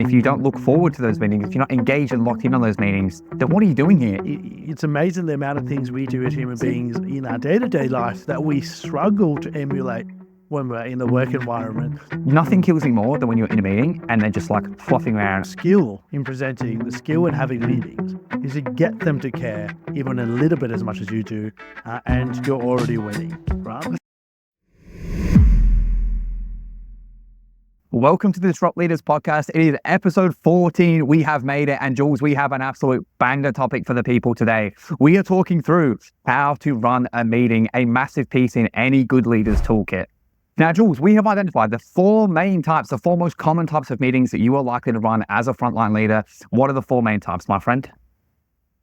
If you don't look forward to those meetings, if you're not engaged and locked in on those meetings, then what are you doing here? It's amazing the amount of things we do as human beings in our day-to-day life that we struggle to emulate when we're in the work environment. Nothing kills me more than when you're in a meeting and they're just like fluffing around. Skill in presenting, the skill in having meetings is to get them to care even a little bit as much as you do, and you're already winning, right? Welcome to the Disrupt Leaders podcast. It is episode 14. We have made it. And Jules, we have an absolute banger topic for the people today. We are talking through how to run a meeting, a massive piece in any good leader's toolkit. Now, Jules, we have identified the four most common types of meetings that you are likely to run as a frontline leader. What are the four main types, my friend?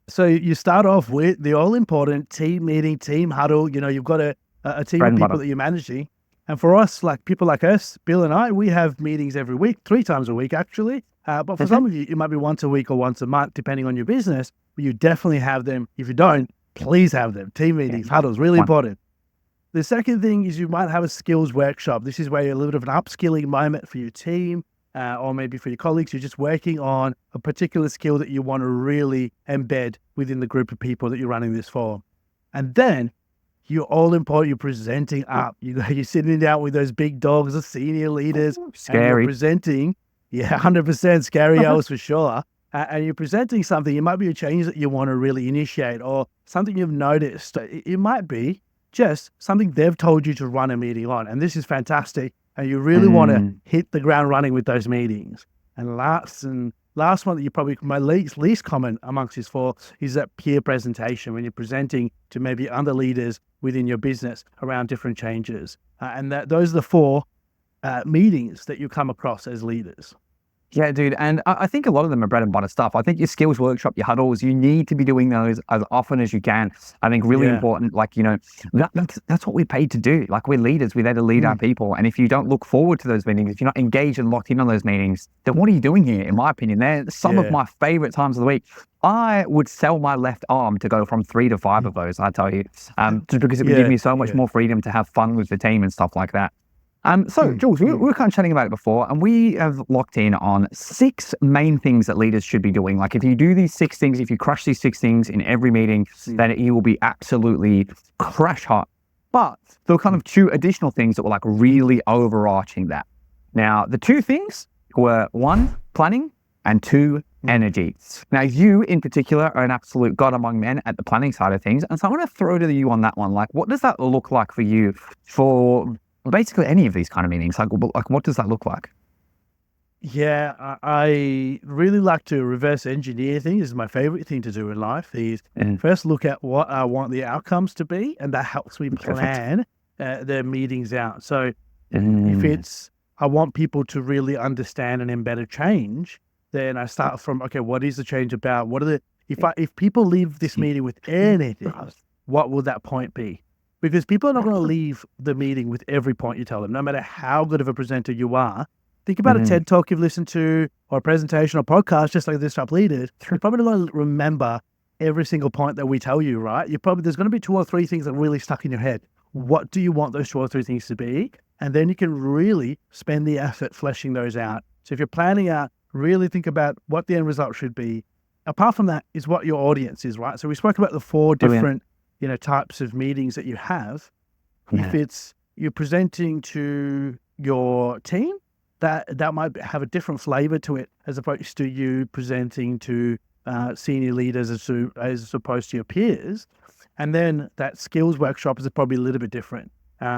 So you start off with the all-important team meeting, team huddle. You know, you've got a team of people that you're managing. And for us, like people like us, Bill and I, we have meetings every week, 3 times a week, actually. But for some of you, it might be once a week or once a month, depending on your business. But you definitely have them. If you don't, please have them. Team meetings, huddles, really important. The second thing is you might have a skills workshop. This is where you're a little bit of an upskilling moment for your team, or maybe for your colleagues. You're just working on a particular skill that you want to really embed within the group of people that you're running this for. And then you're all important. You're presenting up. You're sitting down with those big dogs, the senior leaders. Scary. And you're presenting. Yeah, 100% scary hours for sure. And you're presenting something. It might be a change that you want to really initiate or something you've noticed. It might be just something they've told you to run a meeting on. And this is fantastic. And you really want to hit the ground running with those meetings. And last one that you probably, my least common amongst these four is that peer presentation when you're presenting to maybe other leaders within your business around different changes. And those are the four meetings that you come across as leaders. Yeah, dude. And I think a lot of them are bread and butter stuff. I think your skills workshop, your huddles, you need to be doing those as often as you can. I think really important, like, you know, that's what we're paid to do. Like, we're leaders. We're there to lead our people. And if you don't look forward to those meetings, if you're not engaged and locked in on those meetings, then what are you doing here? In my opinion, they're some of my favorite times of the week. I would sell my left arm to go from 3 to 5 of those, I tell you, just because it would give me so much more freedom to have fun with the team and stuff like that. So, Jules, we were kind of chatting about it before, and we have locked in on 6 main things that leaders should be doing. Like, if you do these 6 things, if you crush these 6 things in every meeting, then you will be absolutely crash hot. But there were kind of 2 additional things that were like really overarching that. Now, the 2 things were 1, planning, and 2, energy. Now, you in particular are an absolute god among men at the planning side of things. And so I want to throw to you on that one. Like, what does that look like for you for basically any of these kind of meetings? Like what does that look like? Yeah, I really like to reverse engineer things. This is my favorite thing to do in life is first look at what I want the outcomes to be, and that helps me plan their meetings out. So if it's, I want people to really understand and embed a change, then I start from, okay, what is the change about? What are if people leave this meeting with anything, what will that point be? Because people are not going to leave the meeting with every point you tell them, no matter how good of a presenter you are. Think about a TED Talk you've listened to, or a presentation or podcast, just like Disrupt Leaders. You're probably not going to remember every single point that we tell you, right? There's going to be 2 or 3 things that are really stuck in your head. What do you want those 2 or 3 things to be? And then you can really spend the effort fleshing those out. So if you're planning out, really think about what the end result should be. Apart from that is what your audience is, right? So we spoke about the 4 different types of meetings that you have. If it's you're presenting to your team, that might have a different flavor to it as opposed to you presenting to senior leaders as opposed to your peers. And then that skills workshop is probably a little bit different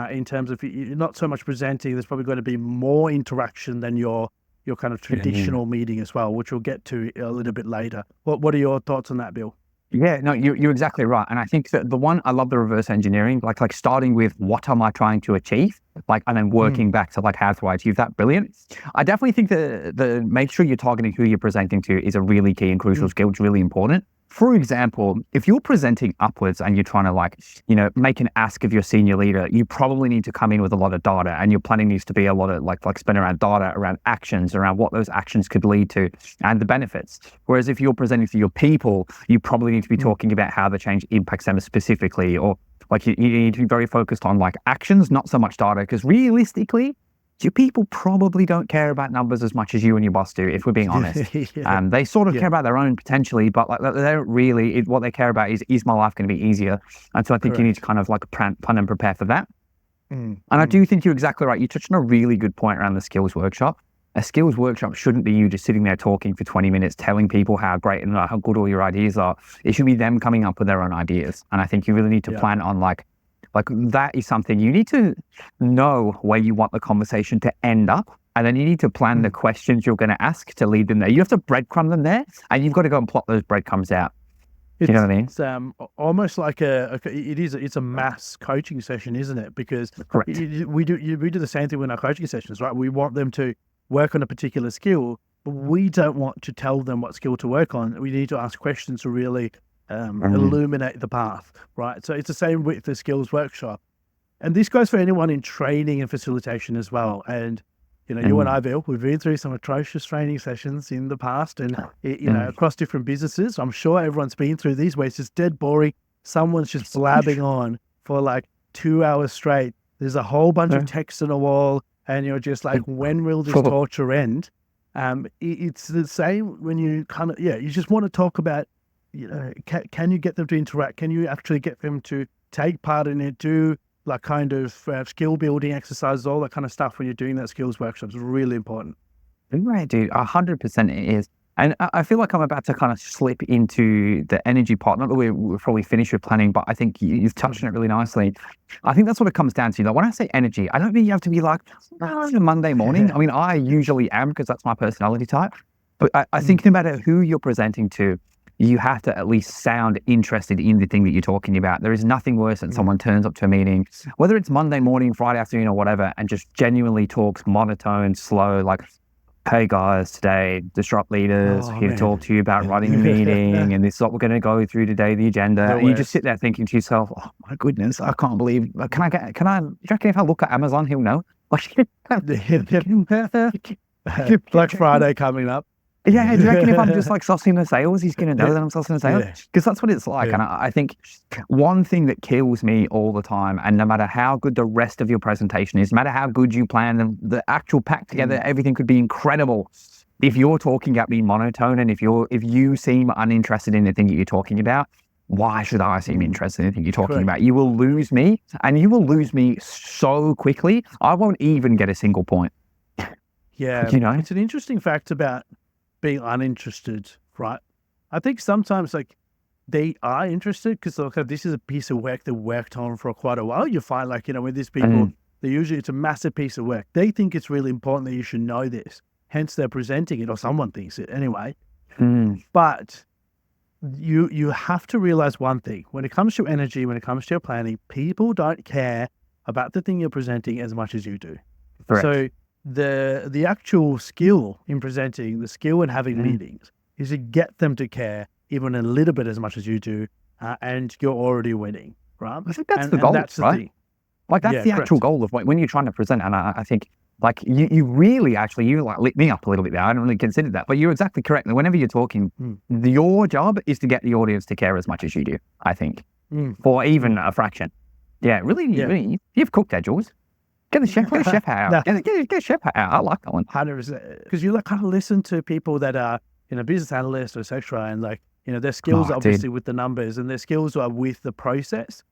in terms of you're not so much presenting. There's probably going to be more interaction than your kind of traditional meeting as well, which we'll get to a little bit later. What are your thoughts on that, Bill? Yeah, no, you're exactly right. And I think that the one, I love the reverse engineering, like starting with what am I trying to achieve? And then working back to like, how do I achieve that? Brilliant. I definitely think that the make sure you're targeting who you're presenting to is a really key and crucial skill. It's really important. For example, if you're presenting upwards and you're trying to make an ask of your senior leader, you probably need to come in with a lot of data, and your planning needs to be a lot of like spend around data, around actions, around what those actions could lead to and the benefits. Whereas if you're presenting to your people, you probably need to be talking about how the change impacts them specifically, or like you need to be very focused on like actions, not so much data, because realistically, your people probably don't care about numbers as much as you and your boss do, if we're being honest. They sort of care about their own potentially, but like they don't really. What they care about is my life going to be easier? And so I think you need to kind of like plan and prepare for that. And I do think you're exactly right. You touched on a really good point around the skills workshop. A skills workshop shouldn't be you just sitting there talking for 20 minutes, telling people how great and how good all your ideas are. It should be them coming up with their own ideas. And I think you really need to plan on like that is something you need to know where you want the conversation to end up. And then you need to plan the questions you're going to ask to lead them there. You have to breadcrumb them there, and you've got to go and plot those breadcrumbs out. You know what I mean? It's almost like it's a mass coaching session, isn't it? Because we do the same thing with our coaching sessions, right? We want them to work on a particular skill, but we don't want to tell them what skill to work on. We need to ask questions to really illuminate the path, right? So it's the same with the skills workshop. And this goes for anyone in training and facilitation as well. And, you know, you and I, Bill, we've been through some atrocious training sessions in the past and, you know, across different businesses. I'm sure everyone's been through these where it's just dead boring. Someone's just blabbing on for like 2 hours straight. There's a whole bunch of text on a wall and you're just like, when will this torture end? It's the same when you kind of, you just want to talk about, you know, can you get them to interact? Can you actually get them to take part in it, do like kind of skill building exercises, all that kind of stuff when you're doing that skills workshop is really important. Right, dude, 100% it is. And I feel like I'm about to kind of slip into the energy part. Not that we're probably finished with planning, but I think you've touched on it really nicely. I think that's what it comes down to. Like when I say energy, I don't mean you have to be like, a Monday morning. I mean, I usually am because that's my personality type. But I think no matter who you're presenting to, you have to at least sound interested in the thing that you're talking about. There is nothing worse than someone turns up to a meeting, whether it's Monday morning, Friday afternoon or whatever, and just genuinely talks monotone, slow, like, hey guys, today, Disrupt Leaders, here to talk to you about running a meeting, and this is what we're going to go through today, the agenda. And you just sit there thinking to yourself, oh my goodness, I can't believe, do you reckon if I look at Amazon, he'll know? Black Friday coming up. Yeah, do you reckon if I'm just like saucing the sales, he's going to know that I'm saucing the sales? Because that's what it's like. And I think one thing that kills me all the time, and no matter how good the rest of your presentation is, no matter how good you plan the actual pack together, everything could be incredible. If you're talking about being monotone and if you seem uninterested in the thing that you're talking about, why should I seem interested in the thing you're talking about? You will lose me, and you will lose me so quickly. I won't even get a single point. Yeah, you know, it's an interesting fact about being uninterested, right? I think sometimes like they are interested because this is a piece of work they worked on for quite a while. You find like, you know, with these people, it's a massive piece of work. They think it's really important that you should know this. Hence they're presenting it, or someone thinks it anyway. But you have to realize one thing. When it comes to energy, when it comes to your planning, people don't care about the thing you're presenting as much as you do. Correct. So the actual skill in presenting, the skill in having meetings is to get them to care even a little bit as much as you do, and you're already winning, right? I think that's the goal, that's the right? thing. Like that's the actual goal of when you're trying to present. And I think like you really actually, you like lit me up a little bit there. I hadn't really considered that, but you're exactly correct. Whenever you're talking, your job is to get the audience to care as much as you do, I think, for even a fraction. Yeah, really, you've cooked that, Jules. Get the chef hat out. Get a chef hat out. I like that one. 100%. Because you like kind of listen to people that are, you know, business analysts, etc., and like, you know, their skills are obviously with the numbers, and their skills are with the process,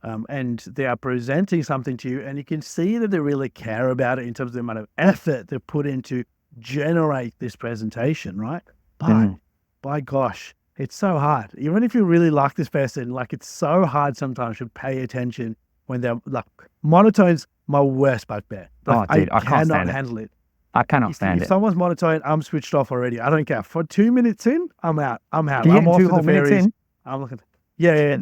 and they are presenting something to you, and you can see that they really care about it in terms of the amount of effort they put into generate this presentation, right? But by gosh, it's so hard. Even if you really like this person, like it's so hard sometimes to pay attention when they're like monotone's my worst bugbear. Like, I can't cannot handle it. I cannot stand it. If someone's monotone, I'm switched off already. I don't care. For 2 minutes in, I'm out. I'm off 2 to the whole minutes fairies. in? I'm looking. Yeah.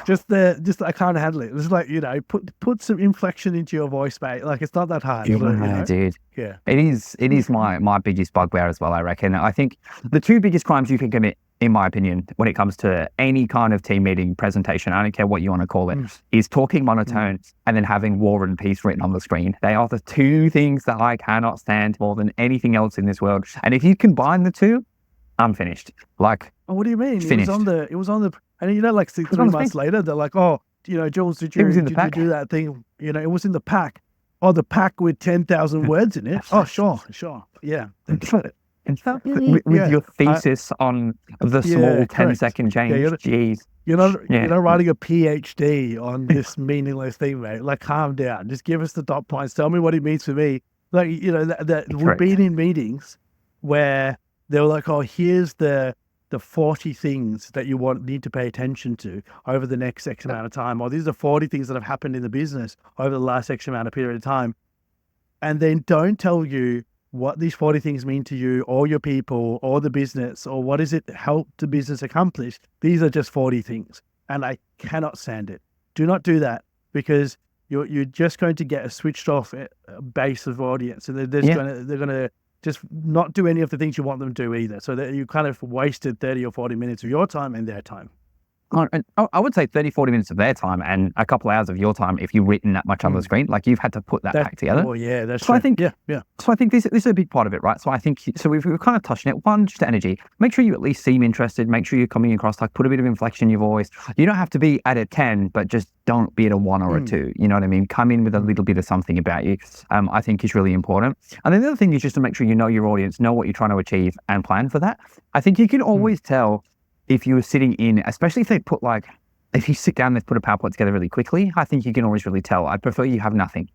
Just I can't handle it. It's like, you know, put some inflection into your voice, mate. Like it's not that hard. Dude. Yeah. It is my biggest bugbear as well, I reckon. I think the two biggest crimes you can commit, in my opinion, when it comes to any kind of team meeting presentation, I don't care what you want to call it, is talking monotone and then having war and peace written on the screen. They are the two things that I cannot stand more than anything else in this world. And if you combine the two, I'm finished. Like, what do you mean? Finished. It was on the, and you know, like 3 months later, they're like, oh, Jules, did It was in the you pack. do that thing? It was in the pack. Oh, the pack with 10,000 words in it. Oh, sure. Yeah. With Yeah. your thesis on the Yeah, small correct. 10-second Yeah, change. Jeez. you're Yeah. not writing a PhD on this meaningless thing, mate. Like, calm down. Just give us the dot points. Tell me what it means for me. Like, that we've Correct. been in meetings where they were like, oh, here's the 40 things that you need to pay attention to over the next X amount of time, or these are 40 things that have happened in the business over the last X amount of period of time. And then don't tell you what these 40 things mean to you or your people or the business, or what does it help the business accomplish. These are just 40 things. And I cannot stand it. Do not do that, because you're just going to get a switched off base of audience, and they're going to just not do any of the things you want them to do either. So that you kind of wasted 30 or 40 minutes of your time and their time. I would say 30, 40 minutes of their time and a couple of hours of your time if you've written that much on the screen. Like, you've had to put that back together. Oh, yeah, that's so true. I think, yeah. So I think this is a big part of it, right? So I think, so we've kind of touched on it. One, just energy. Make sure you at least seem interested. Make sure you're coming across, like, put a bit of inflection in your voice. You don't have to be at a 10, but just don't be at a 1 or a 2. You know what I mean? Come in with a little bit of something about you, I think is really important. And then the other thing is just to make sure you know your audience, know what you're trying to achieve, and plan for that. I think you can always tell if you were sitting in, especially if they put like, if you sit down and put a PowerPoint together really quickly, I think you can always really tell. I'd prefer you have nothing.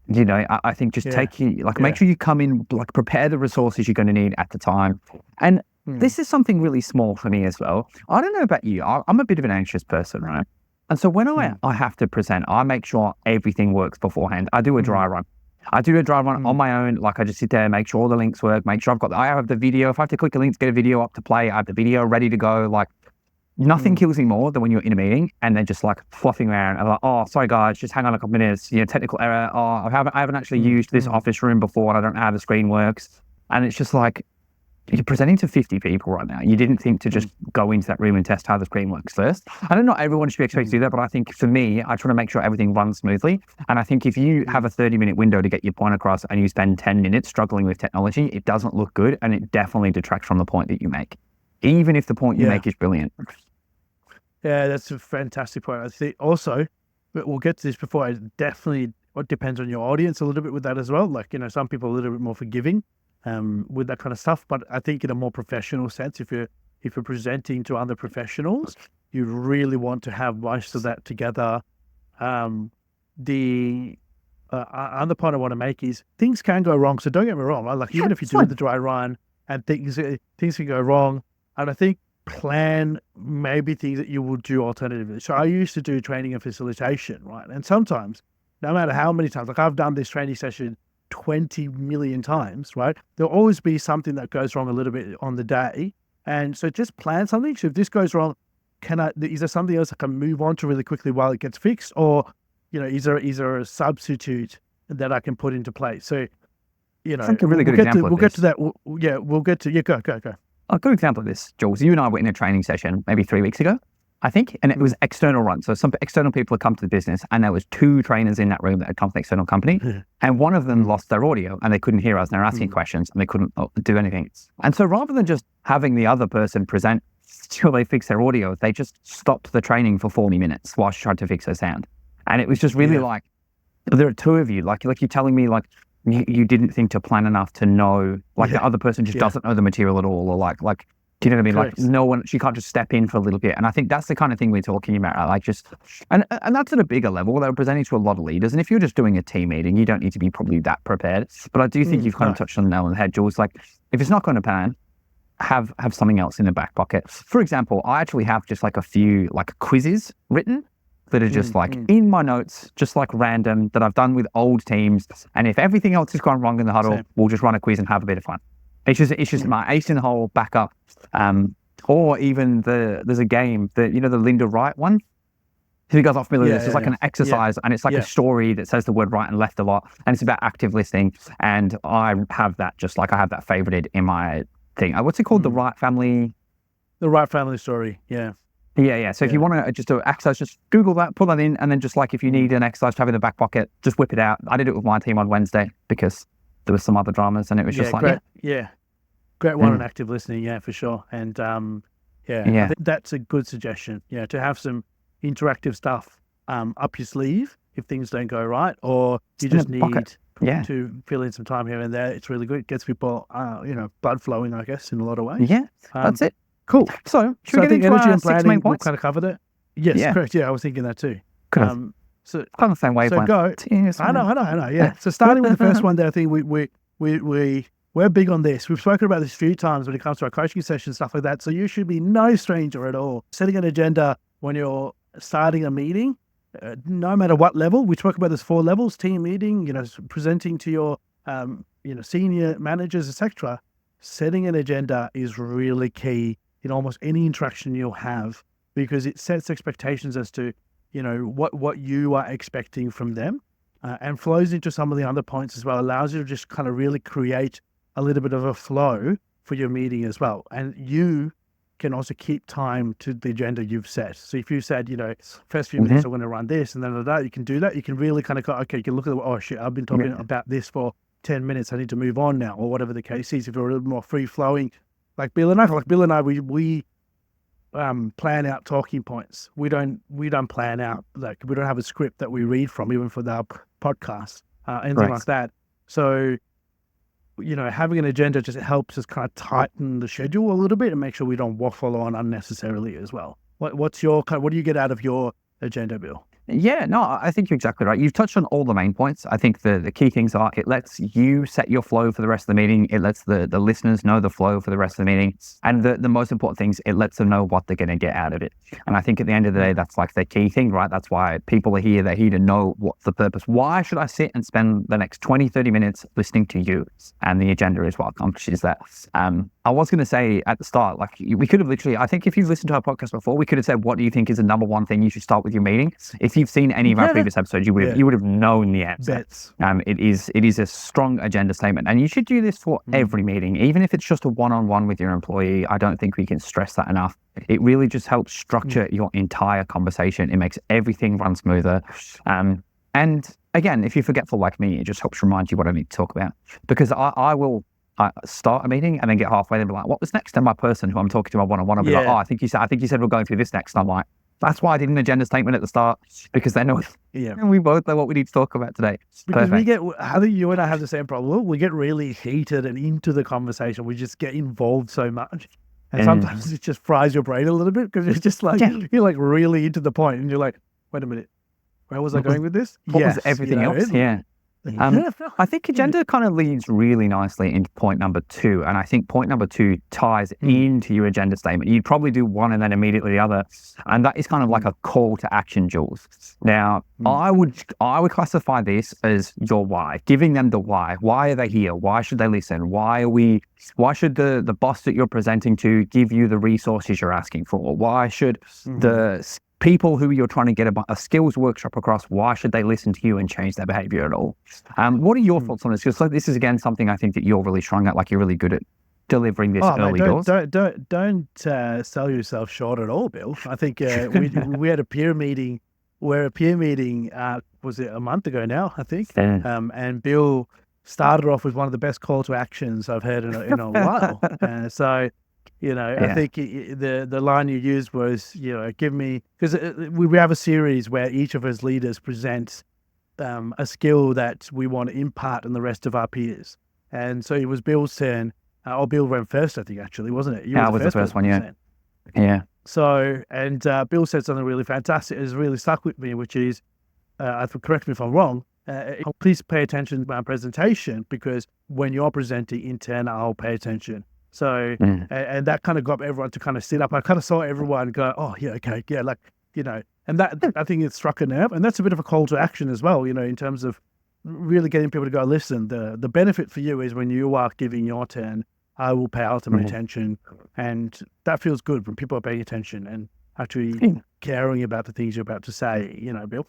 I think just make sure you come in, like, prepare the resources you're going to need at the time. And this is something really small for me as well. I don't know about you. I'm a bit of an anxious person, right? And so when I have to present, I make sure everything works beforehand. I do a dry run. I do a dry run on my own. Like, I just sit there, make sure all the links work, make sure I have the video. If I have to click a link to get a video up to play, I have the video ready to go. Like, nothing kills me more than when you're in a meeting and they're just like fluffing around and like, oh, sorry guys, just hang on a couple minutes, technical error. Oh, I haven't actually used this office room before and I don't know how the screen works. And it's just like, you're presenting to 50 people right now. You didn't think to just go into that room and test how the screen works first. I don't know, everyone should be expected to do that, but I think for me, I try to make sure everything runs smoothly. And I think if you have a 30-minute window to get your point across and you spend 10 minutes struggling with technology, it doesn't look good, and it definitely detracts from the point that you make, even if the point you make is brilliant. Yeah, that's a fantastic point. I think also, but we'll get to this before, it definitely depends on your audience a little bit with that as well. Like, some people are a little bit more forgiving with that kind of stuff. But I think in a more professional sense, if you're presenting to other professionals, you really want to have most of that together. The other point I want to make is things can go wrong. So don't get me wrong, right? Like, even if you do the dry run and things can go wrong, and I think plan maybe things that you will do alternatively. So I used to do training and facilitation, right? And sometimes, no matter how many times, like, I've done this training session 20 million times, right? There'll always be something that goes wrong a little bit on the day. And so just plan something. So if this goes wrong, is there something else I can move on to really quickly while it gets fixed? Or, is there a substitute that I can put into place? So, I think a really good example. We'll get to that. We'll get to, go. A good example of this, Jules, you and I were in a training session maybe 3 weeks ago, I think, and it was external run. So some external people had come to the business, and there was 2 trainers in that room that had come from the external company, and one of them lost their audio and they couldn't hear us, and they were asking questions and they couldn't do anything. And so rather than just having the other person present till they fix their audio, they just stopped the training for 40 minutes while she tried to fix her sound. And it was just really like, there are 2 of you, like you're telling me, like, you didn't think to plan enough to know, like, the other person just doesn't know the material at all, or like, do you know what I mean? Correct. Like, no one, she can't just step in for a little bit. And I think that's the kind of thing we're talking about, right? Like, just, and that's at a bigger level. They were presenting to a lot of leaders. And if you're just doing a team meeting, you don't need to be probably that prepared. But I do think you've kind of touched on the nail on the head, Jules. Like, if it's not going to pan, have something else in the back pocket. For example, I actually have just like a few like quizzes written that are just like in my notes, just like random, that I've done with old teams. And if everything else has gone wrong in the huddle, we'll just run a quiz and have a bit of fun. It's just my ace in the hole backup. Or even there's a game that, the Linda Wright one. If you guys are familiar with this, it's like an exercise, and it's like a story that says the word right and left a lot, and it's about active listening. And I have that I have that favorited in my thing. What's it called? The Wright family. The Wright family story. Yeah. Yeah. So if you want to just do exercise, just Google that, put that in, and then just like if you need an exercise to have in the back pocket, just whip it out. I did it with my team on Wednesday because there was some other dramas, and it was just like great one on active listening, for sure. And I think that's a good suggestion. To have some interactive stuff up your sleeve if things don't go right, or you just need to fill in some time here and there. It's really good. It gets people, blood flowing, I guess, in a lot of ways. Yeah, that's it. Cool. So I think energy and planning, we've kind of covered it. Yes, correct. Yeah, I was thinking that too. So kind of the same wavelength. I know. Yeah. So starting with the first one there, I think we're big on this. We've spoken about this a few times when it comes to our coaching sessions, stuff like that. So you should be no stranger at all. Setting an agenda when you're starting a meeting, no matter what level. We talk about this 4 levels: team meeting, presenting to your, senior managers, etc. Setting an agenda is really key in almost any interaction you'll have, because it sets expectations as to, what you are expecting from them, and flows into some of the other points as well. Allows you to just kind of really create a little bit of a flow for your meeting as well. And you can also keep time to the agenda you've set. So if you said, first few minutes, I'm going to run this, and then that, you can do that. You can really kind of go, okay, you can look at, oh shit, I've been talking about this for 10 minutes. I need to move on now, or whatever the case is. If you're a little more free flowing, like Bill and I, we plan out talking points. We don't plan out, like, we don't have a script that we read from, even for our podcast, anything like that. So, having an agenda just helps us kind of tighten the schedule a little bit and make sure we don't waffle on unnecessarily as well. What do you get out of your agenda, Bill? Yeah, no, I think you're exactly right. You've touched on all the main points. I think the key things are, it lets you set your flow for the rest of the meeting. It lets the listeners know the flow for the rest of the meeting. And the most important things, it lets them know what they're going to get out of it. And I think at the end of the day, that's like the key thing, right? That's why people are here. They're here to know what's the purpose. Why should I sit and spend the next 20, 30 minutes listening to you? And the agenda is what accomplishes that. I was going to say at the start, like, we could have literally, I think if you've listened to our podcast before, we could have said, what do you think is the number one thing you should start with your meeting? If you've seen any of our previous episodes, you would have known the answer. It is a strong agenda statement, and you should do this for every meeting, even if it's just a one-on-one with your employee. I don't think we can stress that enough. It really just helps structure your entire conversation. It makes everything run smoother. And again, if you're forgetful like me, it just helps remind you what I need to talk about, because I will start a meeting and then get halfway and be like, what was next? And my person who I'm talking to, my one-on-one, I'll be like, I think you said we're going through this next. And I'm like, that's why I did an agenda statement at the start, because they know, and we both know what we need to talk about today. Because I think you and I have the same problem. We get really heated and into the conversation. We just get involved so much. And sometimes it just fries your brain a little bit, because it's just like, you're like really into the point and you're like, wait a minute, where was I going with this? What was everything else? Yeah. I think agenda kind of leads really nicely into point number 2. And I think point number 2 ties into your agenda statement. You'd probably do one and then immediately the other. And that is kind of like a call to action, Jules. Now, I would classify this as your why, giving them the why. Why are they here? Why should they listen? Why should the boss that you're presenting to give you the resources you're asking for? Why should the people who you're trying to get a skills workshop across, why should they listen to you and change their behavior at all? What are your thoughts on this? Because this is, again, something I think that you're really strong at, like you're really good at delivering this early doors. Don't sell yourself short at all, Bill. I think we had a peer meeting was it a month ago now, I think? And Bill started off with one of the best call to actions I've heard in a while. So, I think the line you used was, give me, because we have a series where each of us leaders presents a skill that we want to impart on the rest of our peers. And so it was Bill's turn. Bill went first, I think, actually, wasn't it? I was the first one, yeah. Yeah. So, and Bill said something really fantastic. It's really stuck with me, which is, correct me if I'm wrong, please pay attention to my presentation, because when you're presenting in turn, I'll pay attention. So, and that kind of got everyone to kind of sit up. I kind of saw everyone go, oh, yeah, okay, yeah, like, and that, I think it struck a nerve. And that's a bit of a call to action as well, in terms of really getting people to go, listen, the benefit for you is when you are giving your turn, I will pay ultimate attention. And that feels good when people are paying attention and actually caring about the things you're about to say, Bill.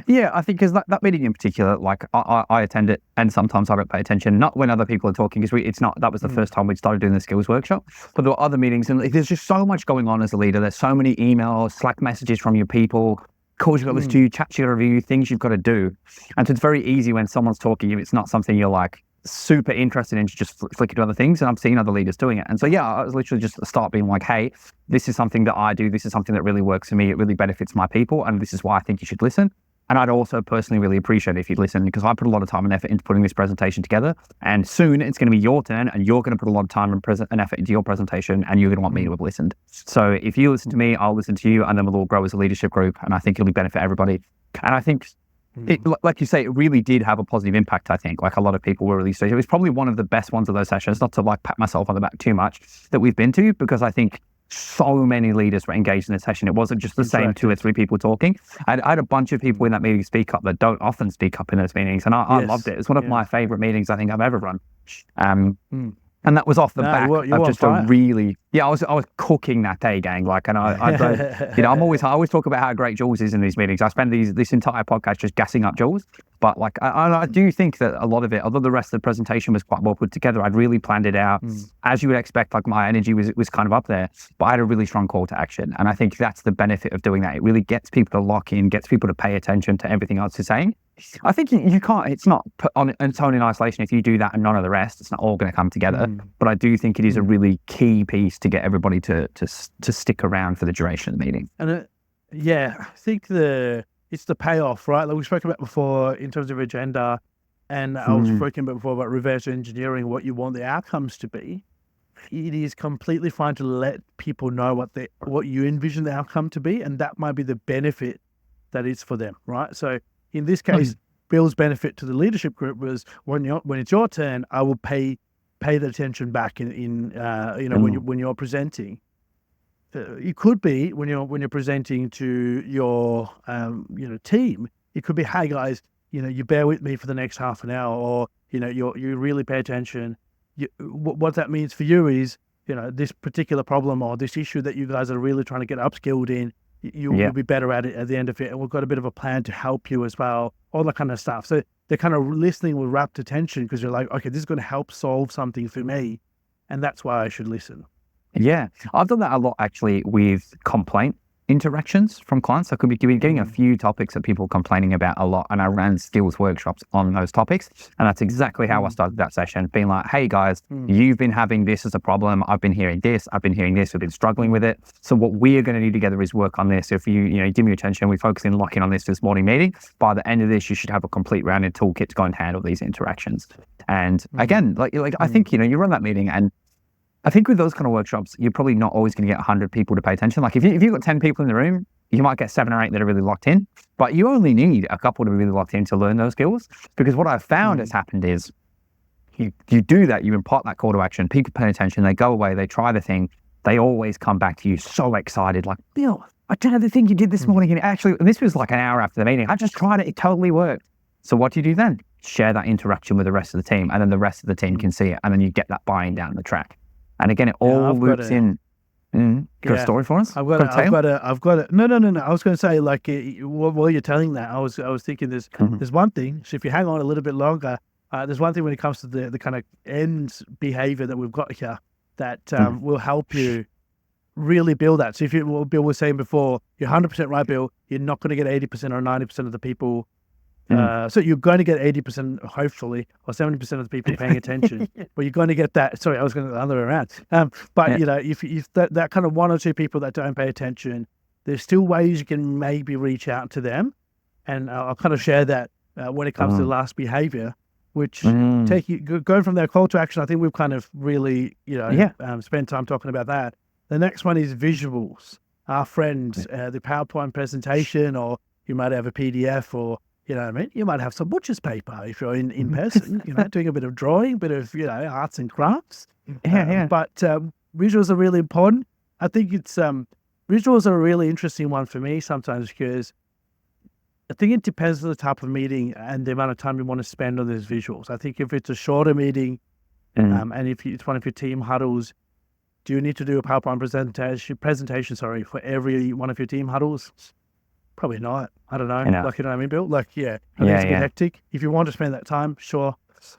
Yeah, I think because that meeting in particular, like I attend it, and sometimes I don't pay attention, not when other people are talking, because that was the first time we started doing the skills workshop, but there were other meetings, and there's just so much going on as a leader. There's so many emails, Slack messages from your people, calls you've got to do, chats you got to review, things you've got to do. And so it's very easy when someone's talking, if it's not something you're like super interested in just flicking to other things, and I've seen other leaders doing it. And so, yeah, I was literally just start being like, hey, this is something that I do. This is something that really works for me. It really benefits my people. And this is why I think you should listen. And I'd also personally really appreciate it if you'd listen, because I put a lot of time and effort into putting this presentation together. And soon it's going to be your turn, and you're going to put a lot of time and effort into your presentation, and you're going to want me to have listened. So if you listen to me, I'll listen to you, and then we'll all grow as a leadership group. And I think it'll benefit everybody. And I think, like you say, it really did have a positive impact, I think. Like, a lot of people were really stoked. It was probably one of the best ones of those sessions, not to like pat myself on the back too much, that we've been to, because I think so many leaders were engaged in the session. It wasn't just the same 2 or 3 people talking. I had a bunch of people in that meeting speak up that don't often speak up in those meetings, and I loved it. It's one of my favorite meetings I think I've ever run. And that was off the back of just a really, I was cooking that day, gang. Like, and I I always talk about how great Jules is in these meetings. I spend this entire podcast just gassing up Jules. But like, I do think that a lot of it, although the rest of the presentation was quite well put together, I'd really planned it out. As you would expect, like, my energy was kind of up there, but I had a really strong call to action. And I think that's the benefit of doing that. It really gets people to lock in, gets people to pay attention to everything else you're saying. I think you can't, it's not put on its own in isolation. If you do that and none of the rest, it's not all going to come together. But I do think it is a really key piece to get everybody to stick around for the duration of the meeting. And I think it's the payoff, right? Like we spoke about before in terms of agenda, and I was speaking about before about reverse engineering what you want the outcomes to be. It is completely fine to let people know what you envision the outcome to be, and that might be the benefit that is for them, right? So in this case, Bill's benefit to the leadership group was when it's your turn, I will pay the attention back when you're presenting. It could be when you're presenting to your team. It could be, hey guys, you bear with me for the next half an hour, or you really pay attention. What that means for you is this particular problem or this issue that you guys are really trying to get upskilled in. You'll be better at it at the end of it, and we've got a bit of a plan to help you as well, all that kind of stuff. So they're kind of listening with rapt attention, because you're like, okay, this is going to help solve something for me, and that's why I should listen. Yeah, I've done that a lot actually with complaint interactions from clients. I could be getting a few topics that people complaining about a lot, and I ran skills workshops on those topics. And that's exactly how I started that session, being like, hey guys, you've been having this as a problem. I've been hearing this. We've been struggling with it. So what we're going to do together is work on this. If you give me attention, we focus in locking on this morning meeting. By the end of this, you should have a complete rounded toolkit to go and handle these interactions. And again, like I think, you run that meeting, and I think with those kind of workshops, you're probably not always going to get 100 people to pay attention. Like if you've got 10 people in the room, you might get 7 or 8 that are really locked in, but you only need a couple to be really locked in to learn those skills. Because what I've found has happened is you do that, you impart that call to action, people pay attention, they go away, they try the thing, they always come back to you so excited, like, Bill, I tried the thing you did this morning, and this was like an hour after the meeting, I just tried it, it totally worked. So what do you do then? Share that interaction with the rest of the team, and then the rest of the team can see it, and then you get that buy-in down the track. And again, it all loops in. Got a story for us? I've got it. No. I was going to say, like, while you're telling that, I was thinking there's one thing. So if you hang on a little bit longer, there's one thing when it comes to the kind of end behavior that we've got here that will help you really build that. So if what Bill was saying before, you're 100% right, Bill. You're not going to get 80% or 90% of the people. So you're going to get 80%, hopefully, or 70% of the people paying attention, but you're going to get that. Sorry, I was going to the other way around. But if that kind of 1 or 2 people that don't pay attention, there's still ways you can maybe reach out to them. And I'll kind of share that when it comes to the last behavior, which going from their call to action. I think we've kind of really, spent time talking about that. The next one is visuals. Our friends, the PowerPoint presentation, or you might have a PDF, or you might have some butcher's paper if you're in person, doing a bit of drawing, bit of, arts and crafts. But visuals are really important. I think visuals are a really interesting one for me sometimes, because I think it depends on the type of meeting and the amount of time you want to spend on those visuals. I think if it's a shorter meeting, and if it's one of your team huddles, do you need to do a PowerPoint presentation for every one of your team huddles? Probably not. I don't know. Like, you know what I mean, Bill? Like, I think it's a bit hectic. If you want to spend that time, sure.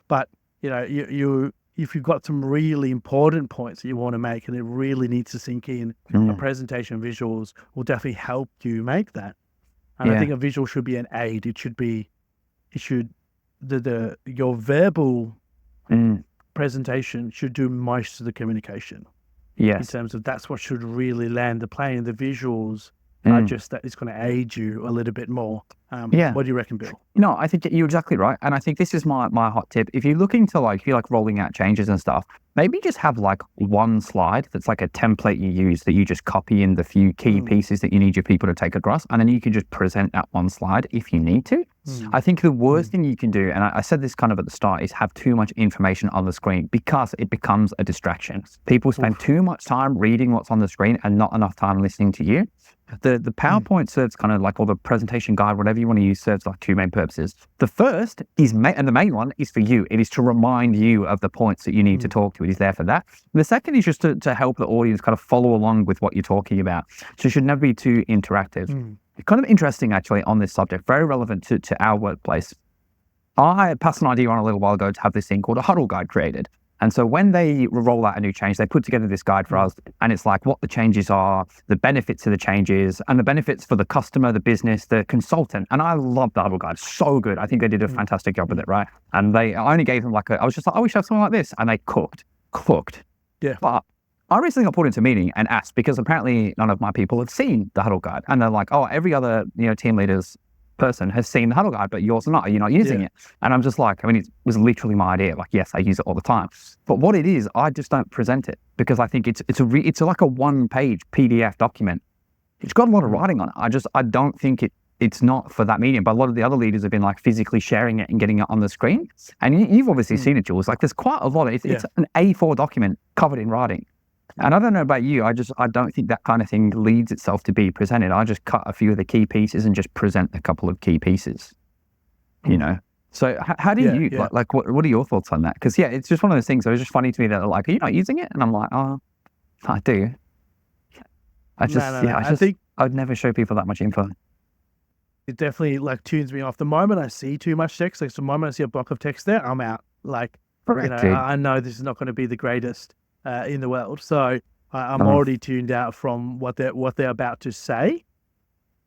But, if you've got some really important points that you want to make and it really needs to sink in, a presentation visuals will definitely help you make that. And I think a visual should be an aid. Your verbal Mm. presentation should do most of the communication. In Yes. terms of that's what should really land the plane. The visuals are Mm. just that it's going to aid you a little bit more. Yeah. What do you reckon, Bill? No, I think you're exactly right. And I think this is my hot tip. If you're looking to if you're rolling out changes and stuff, maybe just have one slide that's like a template you use that you just copy in the few key pieces that you need your people to take across. And then you can just present that one slide if you need to. I think the worst thing you can do, and I said this kind of at the start, is have too much information on the screen because it becomes a distraction. People spend too much time reading what's on the screen and not enough time listening to you. The PowerPoint serves kind of or the presentation guide, whatever you want to use, serves two main purposes. The first is, and the main one is for you. It is to remind you of the points that you need to talk to. It is there for that. The second is just to help the audience kind of follow along with what you're talking about. So it should never be too interactive. It's kind of interesting, actually, on this subject, very relevant to our workplace. I passed an idea on a little while ago to have this thing called a Huddle guide created. And so when they roll out a new change, they put together this guide for us, and it's what the changes are, the benefits of the changes, and the benefits for the customer, the business, the consultant. And I love the Huddle guide. So good. I think they did a fantastic job with it, right? And I only gave them I was just I wish I had something like this. And they cooked. Yeah. But I recently got put into a meeting and asked, because apparently none of my people have seen the Huddle guide. And they're like, oh, every other team leader's person has seen the Huddle guide, but yours not. You're not using it. And I'm just it was literally my idea. Yes, I use it all the time. But what it is, I just don't present it because I think it's like a one-page PDF document. It's got a lot of writing on it. I don't think it's not for that medium. But a lot of the other leaders have been physically sharing it and getting it on the screen. And you've obviously seen it, Jules. There's quite a lot of it. It's an A4 document covered in writing. And I don't know about you, I don't think that kind of thing leads itself to be presented. I just cut a few of the key pieces and just present a couple of key pieces, So how do you, what are your thoughts on that? Because, it's just one of those things. It was just funny to me that are you not using it? And I'm oh, I do. I think I would never show people that much info. It definitely tunes me off. The moment I see too much text, the moment I see a block of text there, I'm out. Correct, I know this is not going to be the greatest in the world, so I'm already tuned out from what they're about to say.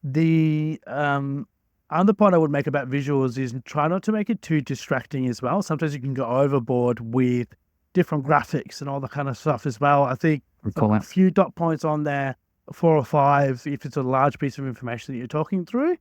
The other point I would make about visuals is try not to make it too distracting as well. Sometimes you can go overboard with different graphics and all that kind of stuff as well. I think a few dot points on there, 4 or 5, if it's a large piece of information that you're talking through.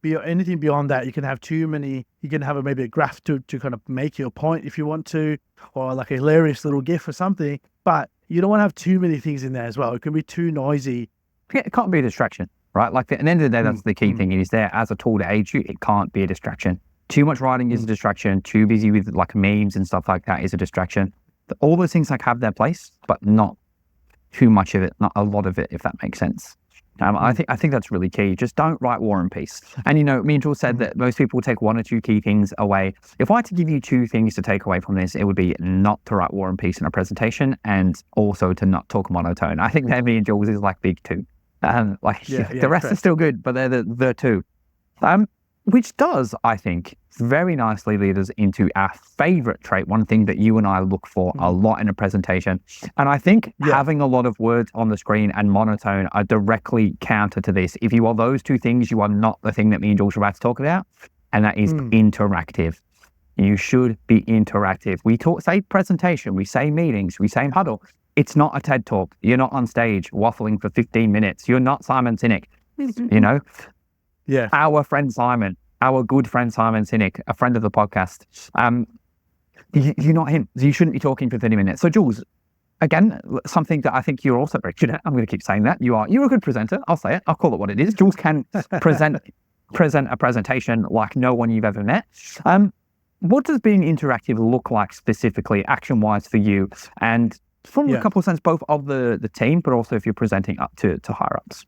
Anything beyond that, you can have too many. You can have maybe a graph to kind of make your point if you want to, or a hilarious little GIF or something. But you don't want to have too many things in there as well. It can be too noisy. It can't be a distraction, right? At the end of the day, that's the key thing. It is there as a tool to aid you. It can't be a distraction. Too much writing is a distraction. Too busy with memes and stuff like that is a distraction. All those things have their place, but not too much of it, not a lot of it, if that makes sense. I think that's really key. Just don't write War and Peace. And me and Jules said that most people will take 1 or 2 key things away. If I had to give you 2 things to take away from this, it would be not to write War and Peace in a presentation, and also to not talk monotone. I think that me and Jules is big 2. The rest are still good, but they're the 2. Which does, I think, very nicely lead us into our favorite trait, one thing that you and I look for a lot in a presentation. And I think having a lot of words on the screen and monotone are directly counter to this. If you are those 2 things, you are not the thing that me and Jules are about to talk about, and that is interactive. You should be interactive. We say presentation, we say meetings, we say Huddle. It's not a TED Talk. You're not on stage waffling for 15 minutes. You're not Simon Sinek, Yeah. Our friend Simon, our good friend Simon Sinek, a friend of the podcast. You're not him. You shouldn't be talking for 30 minutes. So Jules, again, something that I think you're also very good at. I'm going to keep saying that. You're a good presenter. I'll say it. I'll call it what it is. Jules can present a presentation like no one you've ever met. What does being interactive look like specifically, action-wise for you? And from a couple of sense, both of the team, but also if you're presenting up to higher-ups.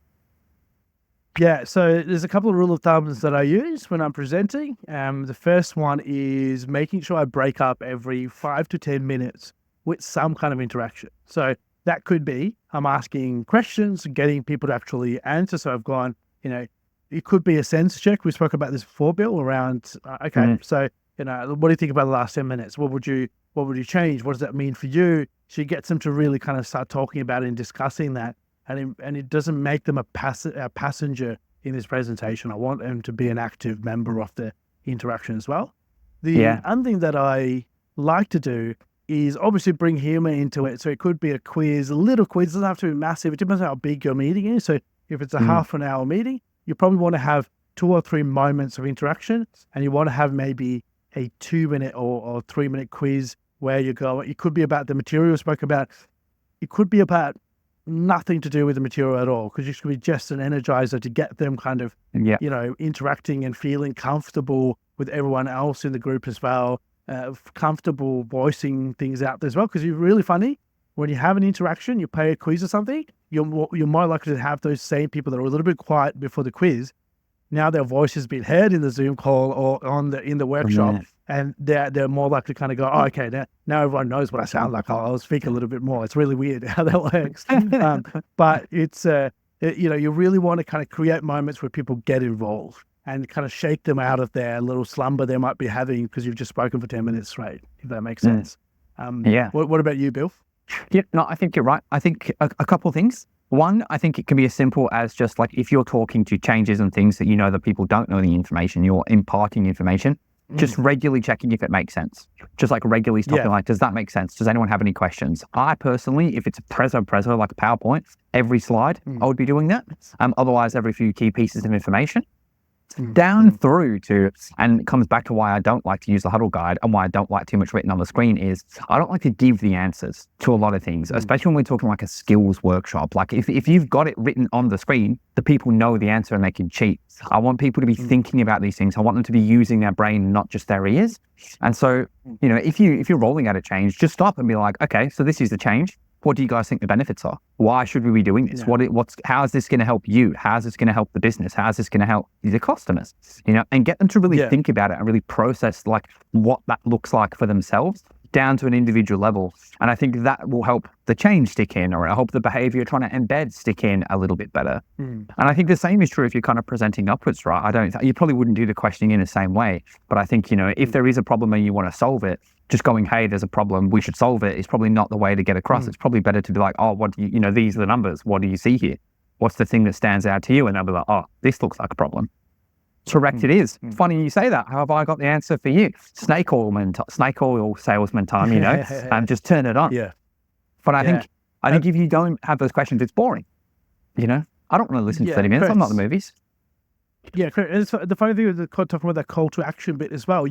Yeah, so there's a couple of rule of thumbs that I use when I'm presenting. The first one is making sure I break up every 5 to 10 minutes with some kind of interaction. So that could be I'm asking questions, getting people to actually answer. So I've gone, it could be a sense check. We spoke about this before, Bill, around, so, what do you think about the last 10 minutes? What would you change? What does that mean for you? She gets them to really kind of start talking about it and discussing that. And it doesn't make them a passenger in this presentation. I want them to be an active member of the interaction as well. The other thing that I like to do is obviously bring humor into it. So it could be a quiz, a little quiz. It doesn't have to be massive. It depends on how big your meeting is. So if it's a half an hour meeting, you probably want to have 2 or 3 moments of interaction, and you want to have maybe a 2-minute or 3-minute quiz where you go. It could be about the material we spoke about. It could be about nothing to do with the material at all, because it should be just an energizer to get them kind of, interacting and feeling comfortable with everyone else in the group as well, comfortable voicing things out as well. Because you're really funny when you have an interaction, you pay a quiz or something, you're more likely to have those same people that are a little bit quiet before the quiz. Now their voice has been heard in the Zoom call or in the workshop, and they're more likely to kind of go, oh, okay, now everyone knows what I sound like. I'll speak a little bit more. It's really weird how that works. But it's, you really want to kind of create moments where people get involved and kind of shake them out of their little slumber they might be having because you've just spoken for 10 minutes straight, if that makes sense. What about you, Bill? Yeah, no, I think you're right. I think a couple of things. One, I think it can be as simple as just like if you're talking to changes and things that that people don't know the information, you're imparting information, just regularly checking if it makes sense. Just like regularly stopping, like, does that make sense? Does anyone have any questions? I personally, if it's a preso, like a PowerPoint, every slide, I would be doing that. Otherwise, every few key pieces of information. Down through to, and it comes back to why I don't like to use the Huddle guide and why I don't like too much written on the screen is I don't like to give the answers to a lot of things, especially when we're talking like a skills workshop. Like if you've got it written on the screen, the people know the answer and they can cheat. I want people to be thinking about these things. I want them to be using their brain, not just their ears. And so, if you're rolling out a change, just stop and be like, okay, so this is the change. What do you guys think the benefits are? Why should we be doing this? How is this going to help you? How is this going to help the business? How is this going to help the customers? And get them to really think about it and really process like what that looks like for themselves down to an individual level. And I think that will help the change stick in, or it'll help the behavior you're trying to embed stick in a little bit better. And I think the same is true if you're kind of presenting upwards, right? You probably wouldn't do the questioning in the same way, but I think, if there is a problem and you want to solve it, just going, hey, there's a problem, we should solve it, is probably not the way to get across. It's probably better to be like, oh, what do these are the numbers. What do you see here? What's the thing that stands out to you? And they'll be like, oh, this looks like a problem. Correct, it is. Funny you say that. How have I got the answer for you? Snake oil salesman time, just turn it on. But I think if you don't have those questions, it's boring. I don't want to listen to 30 minutes. I'm not the movies. Yeah, correct. The funny thing with talking about that call to action bit as well,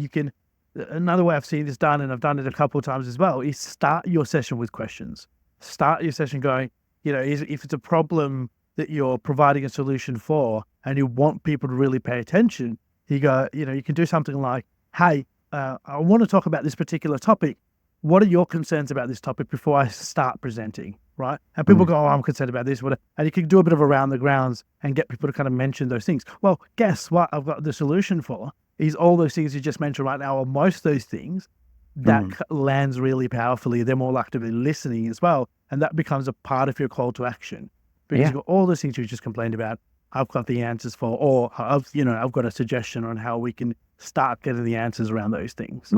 another way I've seen this done, and I've done it a couple of times as well, is start your session with questions. Start your session going, if it's a problem that you're providing a solution for and you want people to really pay attention, you can do something like, hey, I want to talk about this particular topic. What are your concerns about this topic before I start presenting, right? And people go, oh, I'm concerned about this. And you can do a bit of around the grounds and get people to kind of mention those things. Well, guess what I've got the solution for is all those things you just mentioned right now, or most of those things, that lands really powerfully. They're more likely to be listening as well. And that becomes a part of your call to action. Because you've got all those things you just complained about, I've got the answers for, or I've got a suggestion on how we can start getting the answers around those things.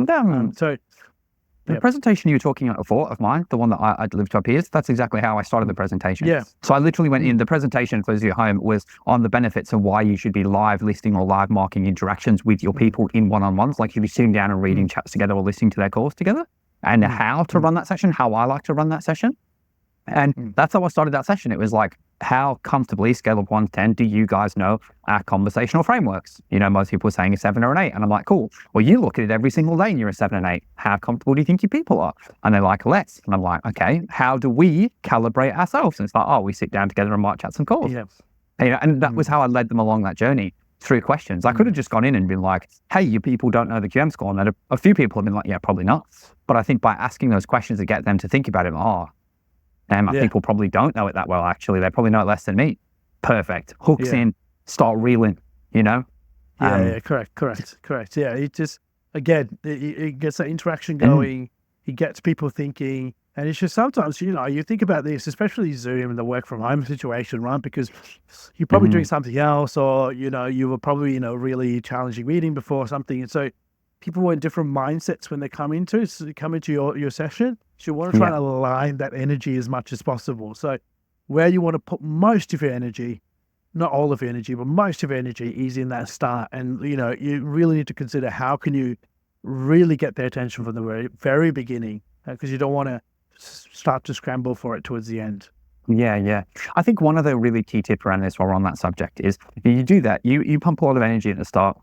The presentation you were talking about before of mine, the one that I delivered to our peers, that's exactly how I started the presentation. So I literally went in, the presentation for you at home was on the benefits of why you should be live listing or live marking interactions with your people in one-on-ones, like if you're sitting down and reading chats together or listening to their calls together, and how to run that session, how I like to run that session. And that's how I started that session. It was like, how comfortably, scale of 1 to 10, do you guys know our conversational frameworks? Most people are saying a 7 or an 8. And I'm like, cool. Well, you look at it every single day and you're a 7 and 8. How comfortable do you think your people are? And they're like, less. And I'm like, okay, how do we calibrate ourselves? And it's like, oh, we sit down together and mark chats and calls. And that was how I led them along that journey through questions. I could have just gone in and been like, hey, your people don't know the QM score. And then a few people have been like, yeah, probably not. But I think by asking those questions to get them to think about it, and my people probably don't know it that well, actually. They probably know it less than me. Perfect. Hooks in, start reeling, Correct. Yeah, it just, again, it gets that interaction going. It gets people thinking. And it's just sometimes, you think about this, especially Zoom and the work from home situation, right? Because you're probably doing something else, or, you were probably in a really challenging meeting before or something. And so people are in different mindsets when they come into your session. So you want to try and align that energy as much as possible. So where you want to put most of your energy, not all of your energy, but most of your energy is in that start. And, you really need to consider how can you really get their attention from the very beginning, because you don't want to start to scramble for it towards the end. Yeah. I think one of the really key tips around this while we're on that subject is you do that. You pump a lot of energy at the start.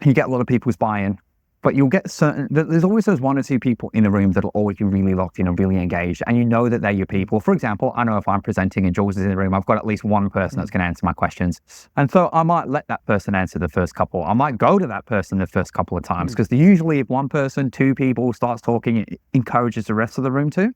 You get a lot of people's buy-in, but you'll get there's always those one or two people in the room that'll always be really locked in and really engaged, and you know that they're your people. For example, I know if I'm presenting and Jules is in the room, I've got at least one person that's going to answer my questions. And so I might let that person answer the first couple. I might go to that person the first couple of times, because usually if one person, two people starts talking, it encourages the rest of the room too.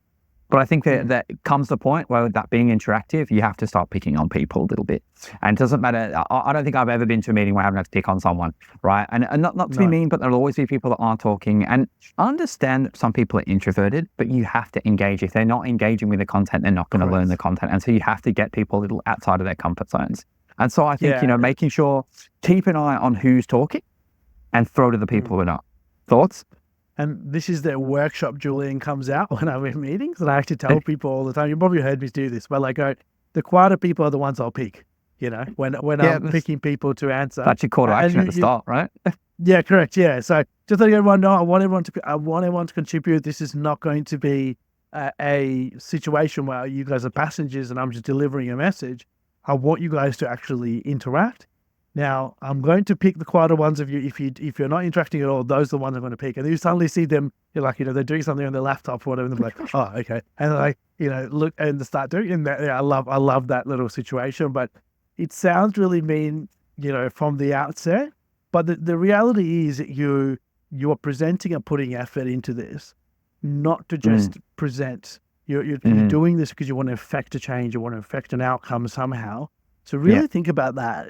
But I think that comes the point where that being interactive, you have to start picking on people a little bit. And it doesn't matter. I don't think I've ever been to a meeting where I haven't had to pick on someone, right? And not to be mean, but there'll always be people that aren't talking. And I understand that some people are introverted, but you have to engage. If they're not engaging with the content, they're not going to learn the content. And so you have to get people a little outside of their comfort zones. And so I think, making sure, keep an eye on who's talking and throw to the people who are not. Thoughts? And this is the workshop Julian comes out when I'm in meetings, and I actually tell people all the time, you probably heard me do this, but like, the quieter people are the ones I'll pick, when I'm picking people to answer. That's your call to action at the start, right? Yeah, correct. Yeah. So just letting everyone know, I want everyone to contribute. This is not going to be a situation where you guys are passengers and I'm just delivering a message. I want you guys to actually interact. Now, I'm going to pick the quieter ones of you. If you're not interacting at all, those are the ones I'm going to pick. And you suddenly see them, you're like, they're doing something on their laptop or whatever, and they're like, oh, okay. And they're like, look and start doing it. And I love that little situation. But it sounds really mean, from the outset. But the reality is that you are presenting and putting effort into this, not to just present. You're doing this because you want to affect a change, you want to affect an outcome somehow. So really think about that.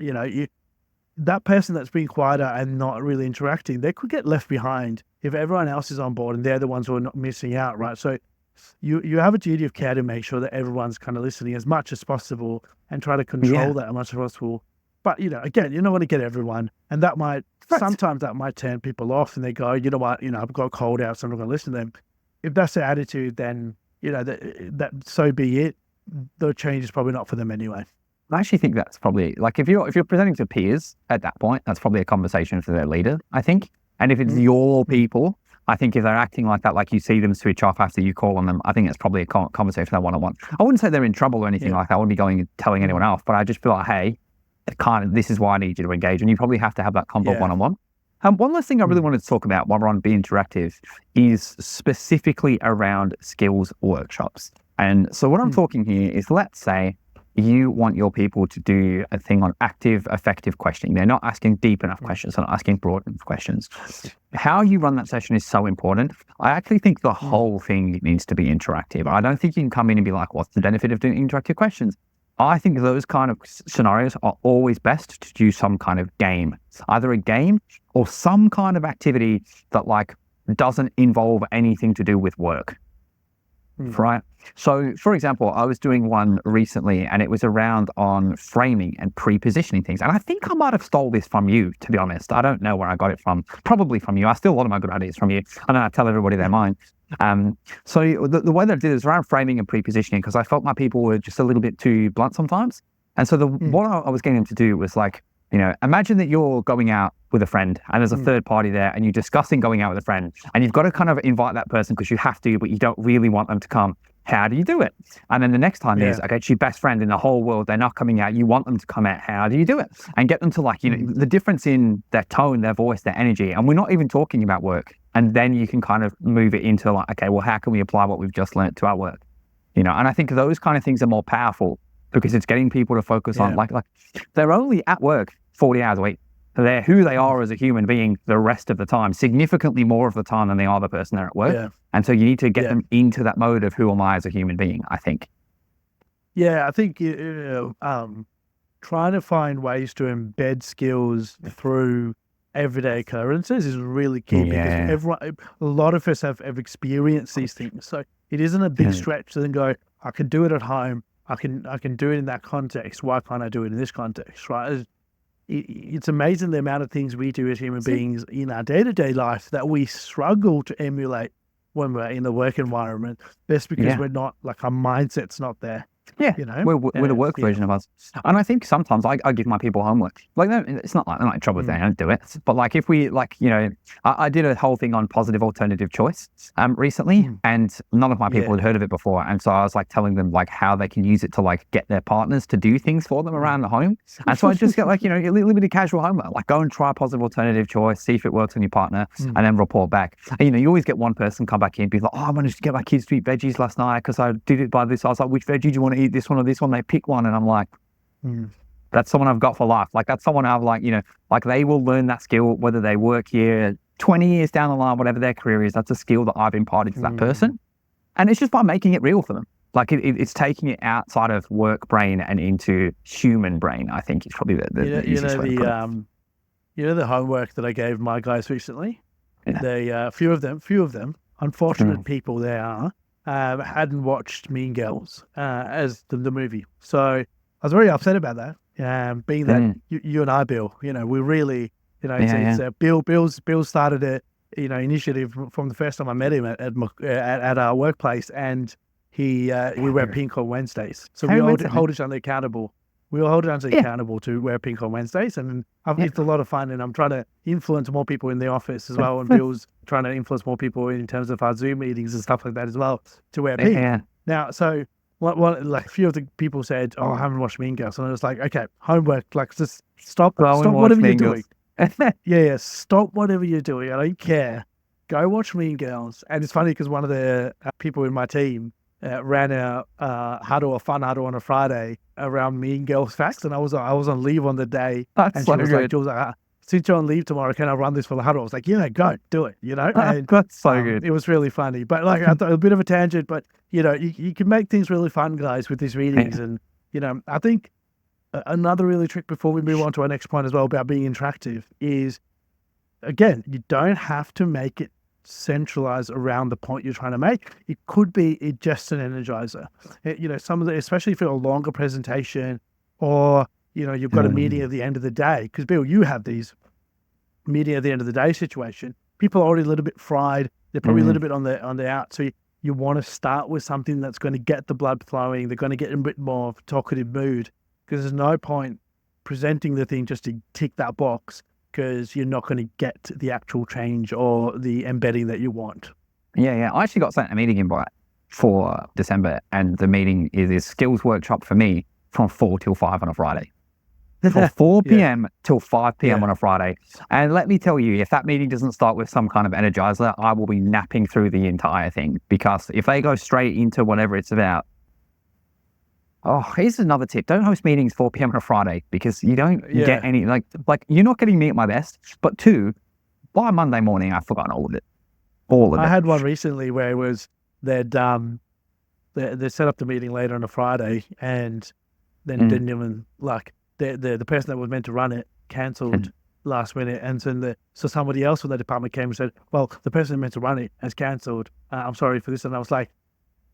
That person that's being quieter and not really interacting, they could get left behind if everyone else is on board and they're the ones who are not missing out, right? So you have a duty of care to make sure that everyone's kind of listening as much as possible and try to control that as much as possible. But, again, you don't want to get everyone. And that sometimes that might turn people off and they go, you know what, I've got a cold out, so I'm not going to listen to them. If that's their attitude, then, that so be it. The change is probably not for them anyway. I actually think that's probably, like, if you're presenting to peers at that point, that's probably a conversation for their leader, I think. And if it's your people, I think if they're acting like that, like you see them switch off after you call on them, I think it's probably a conversation for that one-on-one. I wouldn't say they're in trouble or anything like that. I wouldn't be going and telling anyone else, but I just feel like, hey, this is why I need you to engage. And you probably have to have that combo one-on-one. One last thing I really wanted to talk about while we're on Be Interactive is specifically around skills workshops. And so what I'm talking here is, let's say you want your people to do a thing on active, effective questioning. They're not asking deep enough questions. They're not asking broad enough questions. How you run that session is so important. I actually think the whole thing needs to be interactive. I don't think you can come in and be like, what's the benefit of doing interactive questions? I think those kind of scenarios are always best to do some kind of game, either a game or some kind of activity that doesn't involve anything to do with work. Right. So, for example, I was doing one recently and it was around on framing and pre-positioning things. And I think I might have stole this from you, to be honest. I don't know where I got it from. Probably from you. I steal a lot of my good ideas from you. And then I tell everybody they're mine. So the way that I did it is around framing and pre-positioning, because I felt my people were just a little bit too blunt sometimes. And so what I was getting them to do was imagine that you're going out with a friend and there's a third party there and you're discussing going out with a friend and you've got to kind of invite that person because you have to, but you don't really want them to come. How do you do it? And then the next time is, okay, it's your best friend in the whole world. They're not coming out. You want them to come out. How do you do it? And get them to the difference in their tone, their voice, their energy. And we're not even talking about work. And then you can kind of move it into okay, well, how can we apply what we've just learned to our work? And I think those kind of things are more powerful because it's getting people to focus on they're only at work 40 hours a week. They're who they are as a human being the rest of the time, significantly more of the time than they are the person they're at work. Yeah. And so you need to get them into that mode of who am I as a human being, I think. Yeah, I think trying to find ways to embed skills through everyday occurrences is really key because a lot of us have experienced these things. So it isn't a big stretch to then go, I can do it at home. I can do it in that context. Why can't I do it in this context, right? It's amazing the amount of things we do as human beings in our day-to-day life that we struggle to emulate when we're in the work environment. That's because we're not, our mindset's not there. Yeah, you know? we're the work version of us. And I think sometimes I give my people homework. Like, no, it's not like they're not in trouble if they don't do it. But like, if we like, I did a whole thing on positive alternative choice recently, and none of my people had heard of it before. And so I was like telling them like how they can use it to like get their partners to do things for them around the home. And so I just get like, a little bit of casual homework, like go and try positive alternative choice, see if it works on your partner, and then report back. And, you always get one person come back in and be like, oh, I managed to get my kids to eat veggies last night because I did it by this. I was like, which veggie do you want to eat, this one or this one? They pick one, and I'm like, that's someone I've got for life. Like, that's someone I've like, like they will learn that skill whether they work here 20 years down the line, whatever their career is. That's a skill that I've imparted to that person, and it's just by making it real for them. Like it's taking it outside of work brain and into human brain. I think it's probably the easiest way to put it. The homework that I gave my guys recently. They few of them, unfortunate people they are, hadn't watched Mean Girls as the movie. So I was very upset about that. Being that you and I, Bill, we really, Bill started a initiative from the first time I met him at our workplace, and we wear pink on Wednesdays. So we hold each other accountable. We all hold each other accountable to wear pink on Wednesdays, and it's a lot of fun. And I'm trying to influence more people in the office as well. And Bill's trying to influence more people in terms of our Zoom meetings and stuff like that as well to wear pink. Now, so what like a few of the people said, "Oh, I haven't watched Mean Girls," and I was like, "Okay, homework. Like, just stop whatever you're doing. Stop whatever you're doing. I don't care. Go watch Mean Girls." And it's funny because one of the people in my team ran a fun huddle on a Friday around Mean Girls facts, and I was on leave on the day. That's and so she was good. like, Jules, since you're on leave tomorrow, can I run this for the huddle? I was like, yeah, go do it. And That's so good. It was really funny, but like I thought a bit of a tangent, but you can make things really fun, guys, with these meetings. And I think another really trick before we move on to our next point as well about being interactive is, again, you don't have to make it centralized around the point you're trying to make. It could be just an energizer. Some of the, especially for a longer presentation, or you've got a meeting at the end of the day. Because Bill, you have these meeting at the end of the day situation. People are already a little bit fried. They're probably a little bit on the out. So you want to start with something that's going to get the blood flowing. They're going to get in a bit more of a talkative mood, because there's no point presenting the thing just to tick that box, because you're not going to get the actual change or the embedding that you want. Yeah. I actually got sent a meeting invite for December, and the meeting is a skills workshop for me from 4 till 5 on a Friday. From 4 p.m. till 5 p.m. on a Friday. And let me tell you, if that meeting doesn't start with some kind of energizer, I will be napping through the entire thing, because if they go straight into whatever it's about. Oh, here's another tip. Don't host meetings 4 p.m. on a Friday, because you don't get any, like you're not getting me at my best. But two, by Monday morning, I've forgotten all of it. I had one recently where it was they set up the meeting later on a Friday, and then didn't even the person that was meant to run it cancelled last minute, and so somebody else from the department came and said, "Well, the person meant to run it has cancelled. I'm sorry for this." And I was like,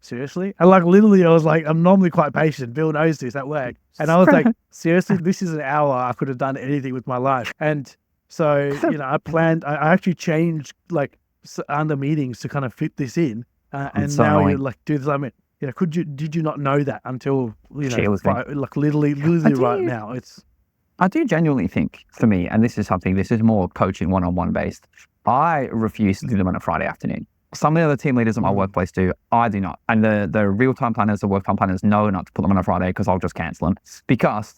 seriously? And literally, I was like, I'm normally quite patient. Bill knows this at work. And I was like, seriously, this is an hour. I could have done anything with my life. And so, I actually changed under meetings to kind of fit this in. And so now you do this. I mean, did you not know that until, literally right now? I do genuinely think, for me, and this is more coaching one-on-one based, I refuse to do them on a Friday afternoon. Some of the other team leaders at my workplace do. I do not. And the real-time planners, the work-time planners know not to put them on a Friday, because I'll just cancel them. Because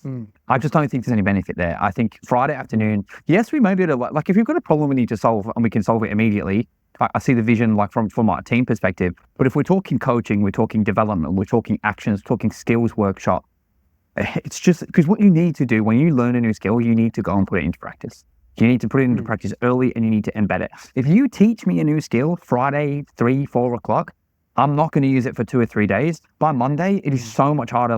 I just don't think there's any benefit there. I think Friday afternoon, yes, we may be able to, if you've got a problem we need to solve and we can solve it immediately, I see the vision from my team perspective. But if we're talking coaching, we're talking development, we're talking actions, talking skills workshop, it's just because what you need to do when you learn a new skill, you need to go and put it into practice. You need to put it into practice early, and you need to embed it. If you teach me a new skill Friday, 3, 4 o'clock, I'm not going to use it for 2 or 3 days. By Monday, it is so much harder.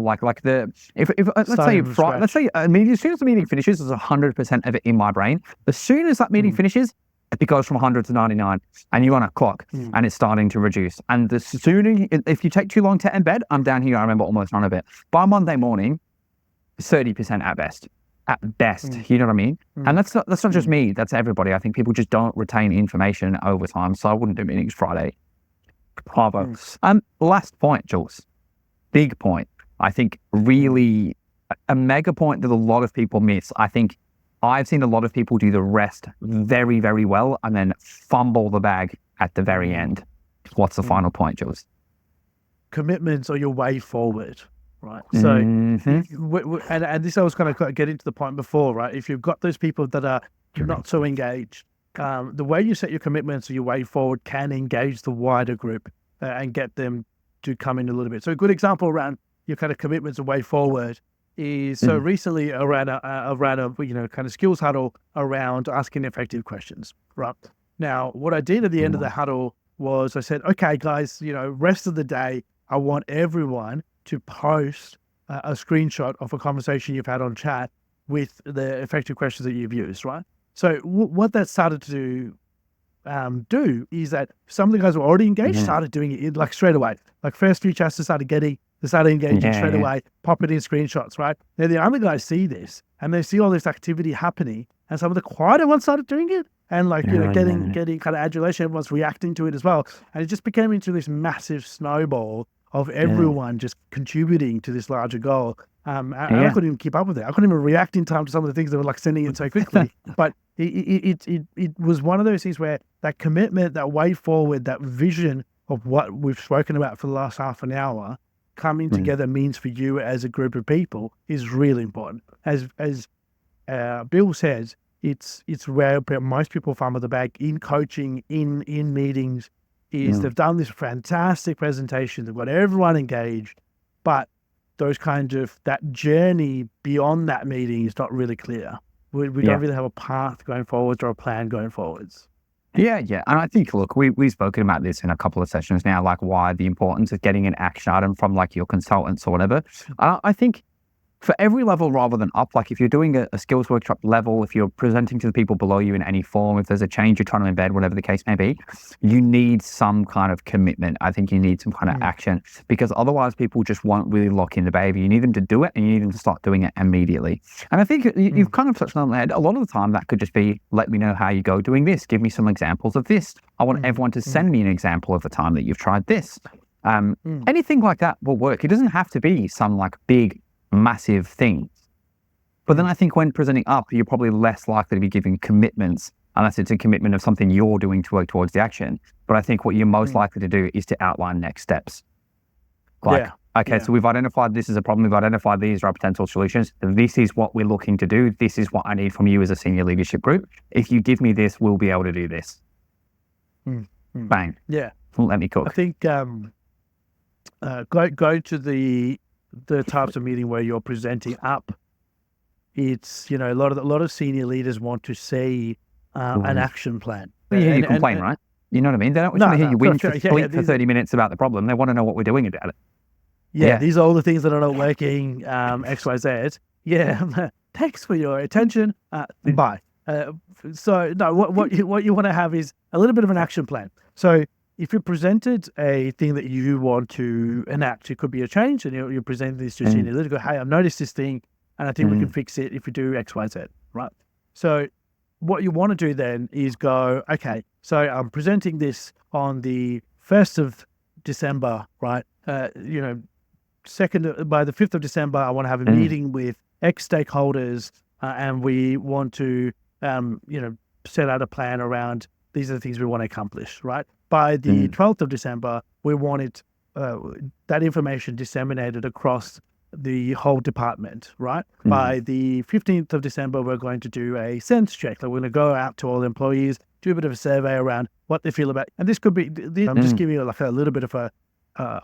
If let's say as soon as the meeting finishes, there's 100% of it in my brain. As soon as that meeting finishes, it goes from 100 to 99, and you're on a clock, and it's starting to reduce. And the sooner, if you take too long to embed, I'm down here. I remember almost none of it. By Monday morning, 30% at best. At best, you know what I mean? And that's not just me, that's everybody. I think people just don't retain information over time, so I wouldn't do meetings Friday. Bravo. Last point, Jules. Big point. I think really a mega point that a lot of people miss. I think I've seen a lot of people do the rest very, very well and then fumble the bag at the very end. What's the final point, Jules? Commitments are your way forward, right? So, and this I was kind of getting to the point before, right? If you've got those people that are not so engaged, the way you set your commitments or your way forward can engage the wider group and get them to come in a little bit. So a good example around your kind of commitments and way forward is so recently around a kind of skills huddle around asking effective questions, right? Now, what I did at the end of the huddle was I said, okay, guys, rest of the day, I want everyone to post a screenshot of a conversation you've had on chat with the effective questions that you've used, right? So what that started to do is that some of the guys who were already engaged started doing it like straight away. Like first few chats they started engaging straight away, pop it in screenshots, right? Now the other guys see this and they see all this activity happening, and some of the quieter ones started doing it, and getting kind of adulation. Everyone's reacting to it as well, and it just became into this massive snowball of everyone just contributing to this larger goal. And I couldn't even keep up with it. I couldn't even react in time to some of the things that were like sending in so quickly. But it was one of those things where that commitment, that way forward, that vision of what we've spoken about for the last half an hour coming together means for you as a group of people is really important. As Bill says, it's where most people fumble the bag in coaching, in meetings, is they've done this fantastic presentation, they've got everyone engaged, but those kinds of, that journey beyond that meeting is not really clear. We don't really have a path going forwards or a plan going forwards. Yeah. And I think, look, we've spoken about this in a couple of sessions now, like why the importance of getting an action item from like your consultants or whatever. I think for every level rather than up, like if you're doing a skills workshop level, if you're presenting to the people below you in any form, if there's a change you're trying to embed, whatever the case may be, you need some kind of commitment. I think you need some kind of action, because otherwise people just won't really lock in the behavior. You need them to do it, and you need them to start doing it immediately. And I think you've kind of touched on that. A lot of the time that could just be, let me know how you go doing this. Give me some examples of this. I want everyone to send me an example of the time that you've tried this. Anything like that will work. It doesn't have to be some like big, massive thing. But then I think when presenting up, you're probably less likely to be giving commitments unless it's a commitment of something you're doing to work towards the action. But I think what you're most likely to do is to outline next steps. Like, so we've identified this as a problem. We've identified these are our potential solutions. This is what we're looking to do. This is what I need from you as a senior leadership group. If you give me this, we'll be able to do this. Bang. Yeah. Let me cook. I think go to the types of meeting where you're presenting up. It's, a lot of senior leaders want to see an action plan. You complain, right? You know what I mean? They don't want to hear you win for 30 minutes about the problem. They want to know what we're doing about it. These are all the things that are not working, X, Y, Z. Thanks for your attention. Bye. So no, what you want to have is a little bit of an action plan. So if you presented a thing that you want to enact, it could be a change, and you're presenting this to a senior leader, go, hey, I've noticed this thing, and I think we can fix it if we do X, Y, Z, right? So what you want to do then is go, okay, so I'm presenting this on the 1st of December, right? By the 5th of December, I want to have a meeting with X stakeholders, and we want to, set out a plan around these are the things we want to accomplish, right? By the 12th of December, we wanted that information disseminated across the whole department, right? By the 15th of December, we're going to do a sense check. Like we're going to go out to all the employees, do a bit of a survey around what they feel about. And this could be, I'm just giving you like a little bit of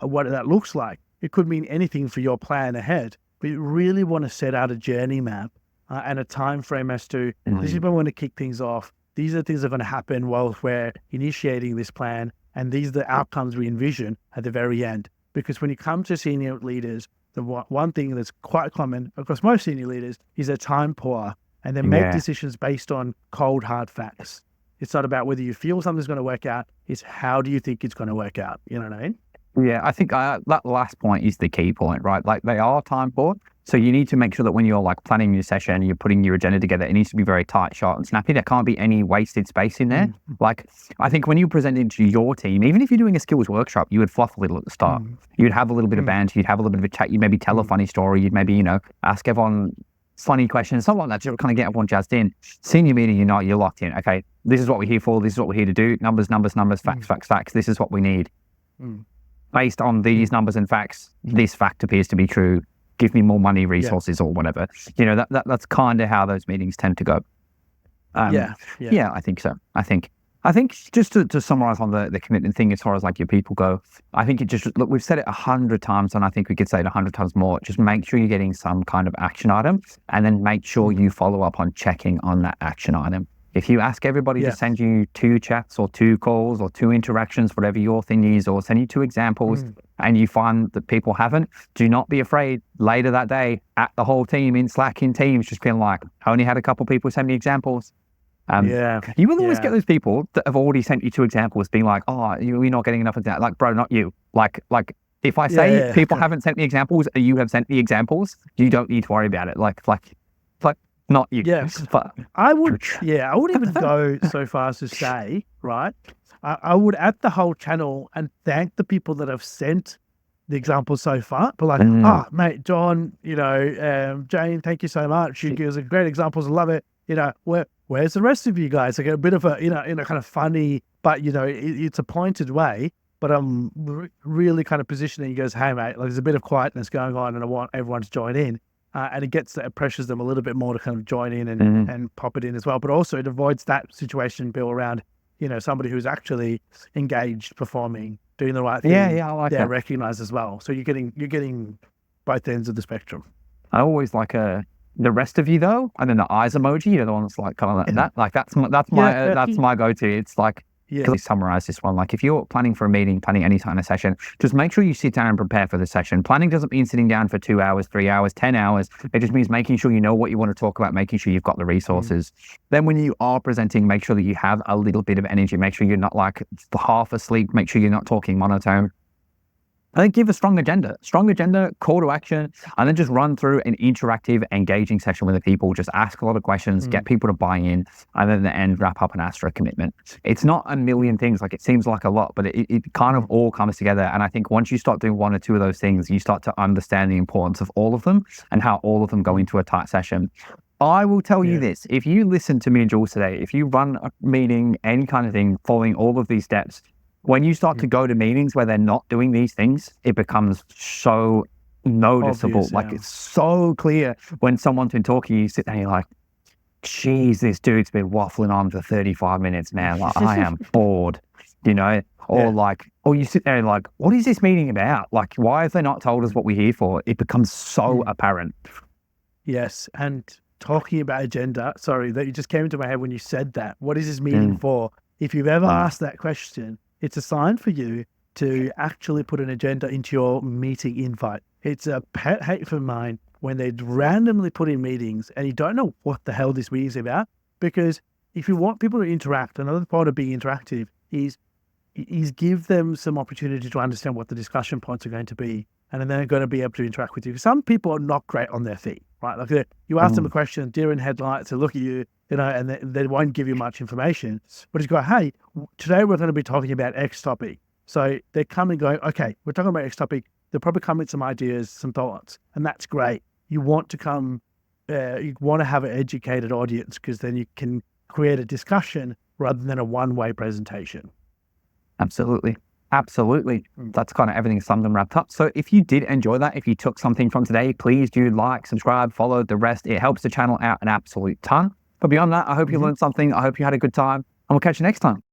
what that looks like. It could mean anything for your plan ahead, but you really want to set out a journey map and a time frame as to this is when we want to kick things off. These are the things that are going to happen while we're initiating this plan, and these are the outcomes we envision at the very end. Because when you come to senior leaders, the one thing that's quite common across most senior leaders is they're time poor, and they make decisions based on cold, hard facts. It's not about whether you feel something's going to work out, it's how do you think it's going to work out? You know what I mean? Yeah, I think that last point is the key point, right? Like they are time poor, So you need to make sure that when you're like planning your session, you're putting your agenda together, it needs to be very tight, short and snappy. There can't be any wasted space in there. Like, I think when you present into your team, even if you're doing a skills workshop, you would fluff a little at the start. You'd have a little bit of banter, you'd have a little bit of a chat, you'd maybe tell a funny story, you'd maybe, ask everyone funny questions, something like that, to kind of get everyone jazzed in. Senior meeting, you're locked in. Okay, this is what we're here for, this is what we're here to do. Numbers, facts. This is what we need. Based on these numbers and facts, this fact appears to be true. Give me more money, resources, or whatever. That's kind of how those meetings tend to go. I think so. I think just to summarize on the commitment thing, as far as like your people go, I think look, we've said it 100 times, and I think we could say it 100 times more. Just make sure you're getting some kind of action item, and then make sure you follow up on checking on that action item. If you ask everybody to send you 2 chats or 2 calls or 2 interactions, whatever your thing is, or send you 2 examples, and you find that people haven't, do not be afraid later that day at the whole team in Slack, in Teams, just being like, I only had a couple people send me examples. You will always get those people that have already sent you 2 examples being like, oh, you're not getting enough of that. Like, bro, not you. Like if I say people haven't sent me examples and you have sent me examples, you don't need to worry about it. Like not you. Yes, but I would even go so far as to say, right, I would add the whole channel and thank the people that have sent the examples so far. But like, mate, John, Jane, thank you so much. You give us great examples. I love it. Where's the rest of you guys? Like a bit of a, in a kind of funny, but it's a pointed way. But I'm really kind of positioning you guys, hey mate, like there's a bit of quietness going on, and I want everyone to join in. And it pressures them a little bit more to kind of join in and pop it in as well. But also it avoids that situation, Bill, around, somebody who's actually engaged, performing, doing the right thing. Yeah, I like that. They're recognized as well. So you're getting both ends of the spectrum. I always like the rest of you though, and then the eyes emoji, the one that's like kind of like that. Like that's my go-to. It's like, to summarize this one, like if you're planning for a meeting, planning any kind of session, just make sure you sit down and prepare for the session. Planning doesn't mean sitting down for 2 hours, 3 hours, 10 hours. It just means making sure you know what you want to talk about, making sure you've got the resources. Then when you are presenting, make sure that you have a little bit of energy. Make sure you're not like half asleep. Make sure you're not talking monotone. I think give a strong agenda, call to action, and then just run through an interactive, engaging session with the people. Just ask a lot of questions, get people to buy in, and then at the end, wrap up and ask for a commitment. It's not a million things, like it seems like a lot, but it kind of all comes together. And I think once you start doing 1 or 2 of those things, you start to understand the importance of all of them and how all of them go into a tight session. I will tell you this, if you listen to me and Jules today, if you run a meeting, any kind of thing, following all of these steps, when you start to go to meetings where they're not doing these things, it becomes so noticeable. Obvious, like it's so clear when someone's been talking, you sit there and you're like, geez, this dude's been waffling on for 35 minutes, man. Like I am bored, or you sit there and like, what is this meeting about? Like, why have they not told us what we're here for? It becomes so apparent. Yes. And talking about agenda, sorry, that you just came into my head when you said that. What is this meeting for? If you've ever asked that question, it's a sign for you to actually put an agenda into your meeting invite. It's a pet hate of mine when they randomly put in meetings and you don't know what the hell this meeting is about. Because if you want people to interact, another part of being interactive is give them some opportunity to understand what the discussion points are going to be, and then they're going to be able to interact with you. Some people are not great on their feet, right? Like you ask them a question, deer in headlights, they look at you, and they won't give you much information. But you go, hey, today we're going to be talking about X topic. So they come and go, okay, we're talking about X topic. They'll probably come with some ideas, some thoughts, and that's great. You want to you want to have an educated audience, because then you can create a discussion rather than a one-way presentation. Absolutely. That's kind of everything summed and wrapped up. So if you did enjoy that, if you took something from today, please do like, subscribe, follow the rest. It helps the channel out an absolute ton. But beyond that, I hope you learned something. I hope you had a good time, and we'll catch you next time.